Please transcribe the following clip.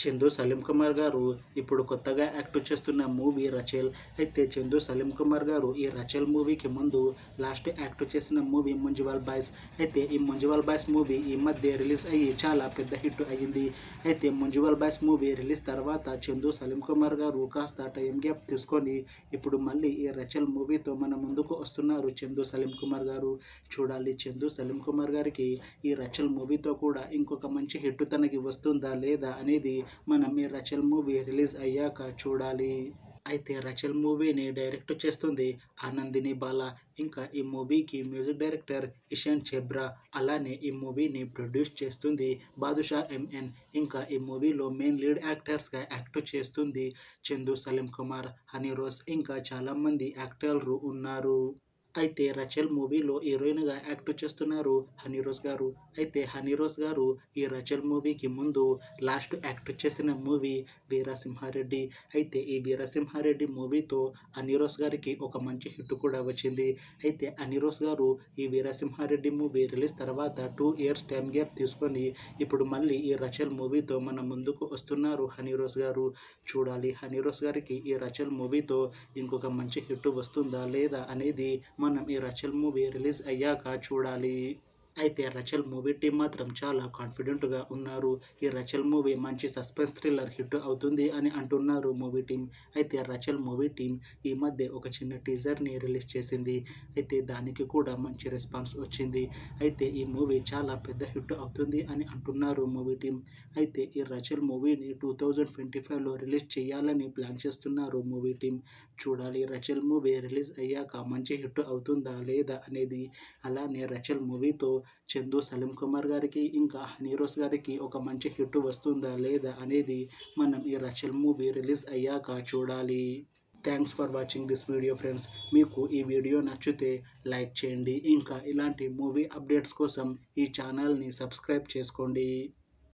చందు సలీం కుమార్ గారు ఇప్పుడు కొత్తగా యాక్ట్ చేస్తున్న మూవీ రచేల్. అయితే చందు సలీం కుమార్ గారు ఈ రచేల్ మూవీకి ముందు లాస్ట్ యాక్ట్ చేసిన మూవీ ముంజువాల్ బాయ్స్. అయితే ఈ ముంజువాల్ బాయ్స్ మూవీ ఈ మధ్య రిలీజ్ అయ్యి చాలా పెద్ద హిట్ అయ్యింది. అయితే ముంజువాల్ బాయ్స్ మూవీ రిలీజ్ తర్వాత చందు సలీం కుమార్ గారు కాస్త టైం గ్యాప్ తీసుకొని ఇప్పుడు మళ్ళీ ఈ రచేల్ మూవీతో మన ముందుకు వస్తున్నారు చందు సలీం కుమార్ గారు. చూడాలి చందు సలీం కుమార్ గారికి ఈ రచేల్ మూవీతో కూడా ఇంకొక మంచి హిట్ తనకి వస్తుందా లేదా అనేది మనం ఈ రచల్ మూవీ రిలీజ్ అయ్యాక చూడాలి. అయితే రచల్ మూవీని డైరెక్ట్ చేస్తుంది ఆనందిని బాలా. ఇంకా ఈ మూవీకి మ్యూజిక్ డైరెక్టర్ ఇషాన్ చెబ్రా. అలానే ఈ మూవీని ప్రొడ్యూస్ చేస్తుంది బాదుషా ఎంఎన్. ఇంకా ఈ మూవీలో మెయిన్ లీడ్ యాక్టర్స్గా యాక్ట్ చేస్తుంది చందు సలీం కుమార్, హనీ రోస్, ఇంకా చాలామంది యాక్టర్లు ఉన్నారు. అయితే రచల్ మూవీలో హీరోయిన్గా యాక్ట్ చేస్తున్నారు హనీ రోస్ గారు. అయితే హనీ రోస్ గారు ఈ రచల్ మూవీకి ముందు లాస్ట్ యాక్ట్ చేసిన మూవీ వీరసింహారెడ్డి. అయితే ఈ వీరసింహారెడ్డి మూవీతో హనీ రోస్ గారికి ఒక మంచి హిట్ కూడా వచ్చింది. అయితే హనీ రోస్ గారు ఈ వీరసింహారెడ్డి మూవీ రిలీజ్ తర్వాత 2 ఇయర్స్ టైం గ్యాప్ తీసుకొని ఇప్పుడు మళ్ళీ ఈ రచల్ మూవీతో మన ముందుకు వస్తున్నారు హనీ రోస్ గారు. చూడాలి హనీ రోస్ గారికి ఈ రచల్ మూవీతో ఇంకొక మంచి హిట్ వస్తుందా లేదా అనేది మనం ఈ రచల్ మూవీ రిలీజ్ అయ్యాక చూడాలి. అయితే రచల్ మూవీ టీం మాత్రం చాలా కాన్ఫిడెంట్గా ఉన్నారు. ఈ రచల్ మూవీ మంచి సస్పెన్స్ థ్రిల్లర్ హిట్ అవుతుంది అని అంటున్నారు మూవీ టీం. అయితే రచల్ మూవీ టీం ఈ మధ్య ఒక చిన్న టీజర్ని రిలీజ్ చేసింది. అయితే దానికి కూడా మంచి రెస్పాన్స్ వచ్చింది. అయితే ఈ మూవీ చాలా పెద్ద హిట్ అవుతుంది అని అంటున్నారు మూవీ టీం. అయితే ఈ రచల్ మూవీని 2025లో రిలీజ్ చేయాలని ప్లాన్ చేస్తున్నారు మూవీ టీం. చూడాలి రచల్ మూవీ రిలీజ్ అయ్యాక మంచి హిట్ అవుతుందా లేదా అనేది. అలానే రచల్ మూవీతో చందు సలీం కుమార్ గారికి ఇంకా హనీ రోస్ గారికి ఒక మంచి హిట్ వస్తుందా లేదా అనేది మనం ఈ రచల్ మూవీ రిలీజ్ అయ్యాక చూడాలి. Thanks for watching this video friends. మీకు ఈ వీడియో నచ్చితే లైక్ చేయండి. ఇంకా ఇలాంటి మూవీ అప్డేట్స్ కోసం ఈ ఛానల్ని సబ్స్క్రైబ్ చేసుకోండి.